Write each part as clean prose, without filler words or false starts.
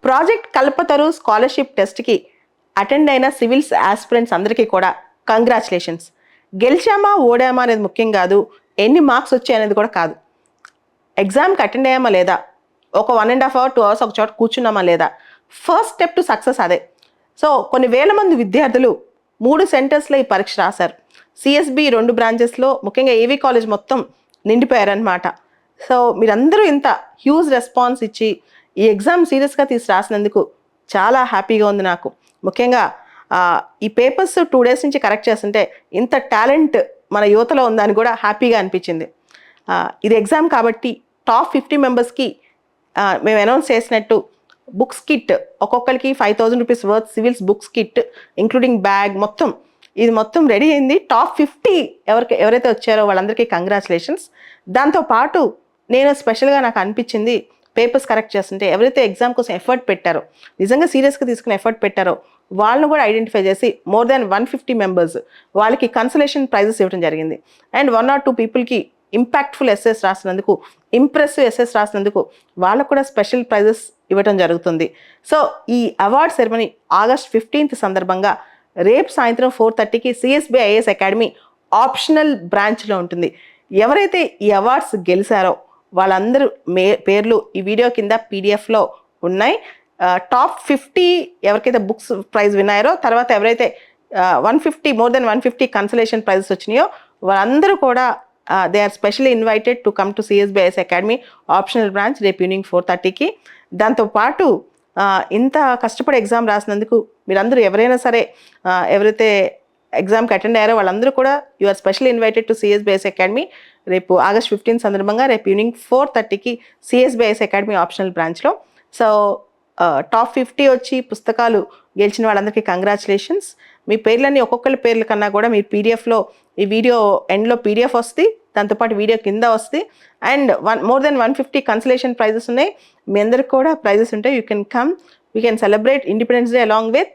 Project Kalpataru scholarship టెస్ట్కి attend అయిన civils aspirants అందరికీ కూడా కంగ్రాచులేషన్స్. గెలిచామా ఓడామా అనేది ముఖ్యం కాదు, ఎన్ని మార్క్స్ వచ్చాయి అనేది కూడా కాదు. ఎగ్జామ్కి అటెండ్ అయ్యామా లేదా, ఒక 1.5 hour 2 hours ఒక చోట కూర్చున్నామా లేదా, ఫస్ట్ స్టెప్ టు సక్సెస్ అదే. సో కొన్ని వేల మంది విద్యార్థులు 3 సెంటర్స్లో ఈ పరీక్ష రాశారు. సిఎస్బి 2 బ్రాంచెస్లో ముఖ్యంగా ఏవి కాలేజ్ మొత్తం నిండిపోయారనమాట. సో మీరందరూ ఇంత హ్యూజ్ రెస్పాన్స్ ఇచ్చి ఈ ఎగ్జామ్ సీరియస్గా తీసి రాసినందుకు చాలా హ్యాపీగా ఉంది నాకు. ముఖ్యంగా ఈ పేపర్స్ 2 days నుంచి కరెక్ట్ చేస్తుంటే ఇంత టాలెంట్ మన యువతలో ఉందని కూడా హ్యాపీగా అనిపించింది. ఇది ఎగ్జామ్ కాబట్టి టాప్ 50 మెంబర్స్కి మేము అనౌన్స్ చేసినట్టు బుక్స్ కిట్ ఒక్కొక్కరికి 5,000 rupees worth civils books kit including bag మొత్తం రెడీ అయింది. టాప్ 50 ఎవరైతే వచ్చారో వాళ్ళందరికీ కంగ్రాచులేషన్స్. దాంతోపాటు నేను స్పెషల్గా నాకు అనిపించింది, పేపర్స్ కరెక్ట్ చేస్తుంటే ఎవరైతే ఎగ్జామ్ కోసం ఎఫర్ట్ పెట్టారో, నిజంగా సీరియస్గా తీసుకుని ఎఫర్ట్ పెట్టారో వాళ్ళను కూడా ఐడెంటిఫై చేసి మోర్ దాన్ 150 మెంబర్స్ వాళ్ళకి కన్సలేషన్ ప్రైజెస్ ఇవ్వడం జరిగింది. అండ్ 1 or 2 పీపుల్కి ఇంపాక్ట్ఫుల్ ఎస్ఎస్ రాసినందుకు, ఇంప్రెసివ్ ఎస్ఎస్ రాసినందుకు వాళ్ళకు కూడా స్పెషల్ ప్రైజెస్ ఇవ్వడం జరుగుతుంది. సో ఈ అవార్డ్ సెరమనీ August 15th సందర్భంగా రేపు సాయంత్రం 4:30కి సిఎస్బి ఐఏఎస్ అకాడమీ ఆప్షనల్ బ్రాంచ్లో ఉంటుంది. ఎవరైతే ఈ అవార్డ్స్ గెలిచారో వాళ్ళందరూ పేర్లు ఈ వీడియో కింద పీడిఎఫ్లో ఉన్నాయి. టాప్ 50 ఎవరికైతే బుక్స్ ప్రైజ్ విన్నారో, తర్వాత ఎవరైతే 150 మోర్ దెన్ 150 కన్సలేషన్ ప్రైజెస్ వచ్చినాయో వాళ్ళందరూ కూడా they are specially invited to come to CSB IAS academy optional branch రేపు ఈవినింగ్ 4:30కి. దాంతోపాటు ఇంత కష్టపడి ఎగ్జామ్ రాసినందుకు మీరందరూ ఎవరైనా సరే ఎవరైతే ఎగ్జామ్కి అటెండ్ అయ్యారో వాళ్ళందరూ కూడా you are specially invited to CSB IAS academy రేపు August 15 సందర్భంగా రేపు ఈవినింగ్ 4:30కి సిఎస్బి ఐఏఎస్ అకాడమీ ఆప్షనల్ బ్రాంచ్లో. సో టాప్ 50 వచ్చి పుస్తకాలు గెలిచిన వాళ్ళందరికీ కంగ్రాచులేషన్స్. మీ పేర్లన్నీ ఒక్కొక్కరి పేర్ల కన్నా కూడా మీ పీడిఎఫ్లో ఈ వీడియో ఎండ్లో పీడిఎఫ్ వస్తుంది, దాంతోపాటు వీడియో కింద వస్తుంది. And more than 150 consolation prizes ఉన్నాయి. మీ అందరికి కూడా ప్రైజెస్ ఉంటాయి. You can come, we can celebrate independence day along with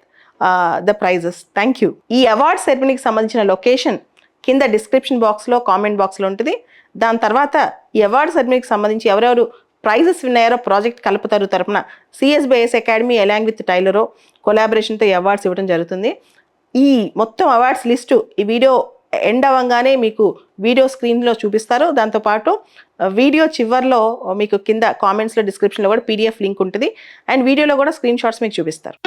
the prizes. Thank you. ఈ అవార్డ్ సెరమనీకి సంబంధించిన లొకేషన్ కింద డిస్క్రిప్షన్ బాక్స్లో కామెంట్ బాక్స్లో ఉంటుంది. దాని తర్వాత ఈ అవార్డ్ సెరమనీకి సంబంధించి ఎవరెవరు ప్రైజెస్ విన్నారో ప్రాజెక్ట్ కల్పతరు తరపున CSB IAS academy along with టైలరో కొలాబరేషన్తో ఈ అవార్డ్స్ ఇవ్వడం జరుగుతుంది. ఈ మొత్తం అవార్డ్స్ లిస్టు ఈ వీడియో ఎండ్ అవ్వగానే మీకు వీడియో స్క్రీన్లో చూపిస్తారు. దాంతోపాటు వీడియో చివర్లో మీకు కింద కామెంట్స్లో డిస్క్రిప్షన్లో కూడా పీడిఎఫ్ లింక్ ఉంటుంది. అండ్ వీడియోలో కూడా స్క్రీన్ షాట్స్ మీకు చూపిస్తారు.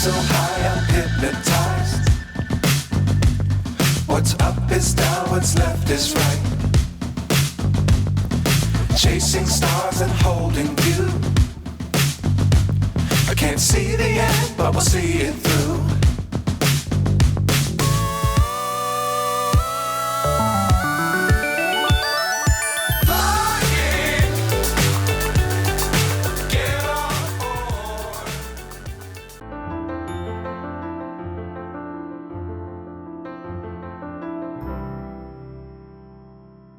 So high I'm hypnotized. What's up is down, what's left is right. Chasing stars and holding you. I can't see the end, but we'll see it through.